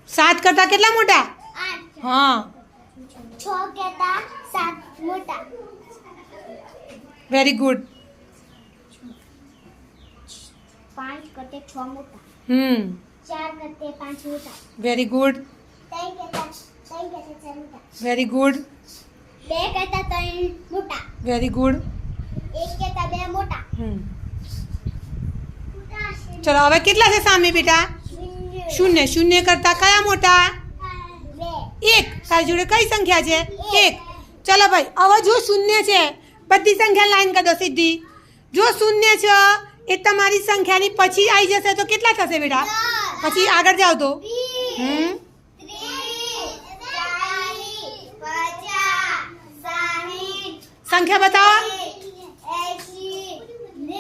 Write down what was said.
7 કરતા કેટલા મોટા? हाँ 6 करता 7 मोटा। Very good. 5 करते 6 मोटा। 4 करते 5 मोटा। Very good. 3 करता 4 मोटा। Very good. 2 करता 3 मोटा। Very good. 1 करता 2 मोटा। चलो હવે કેટલા છે સામે બેટા? 0 0 કરતા કયા મોટા? 1 તારી જોડે કઈ સંખ્યા છે? 1। ચલો ભાઈ હવે જો 0 છે બધી સંખ્યા લાઈન કરી દો સીધી। જો 0 છે એ તમારી સંખ્યાની પછી આવી જશે તો કેટલા થશે બેટા? પછી આગળ જાઓ તો 20 30 40 50 60 સંખ્યા બતાવો।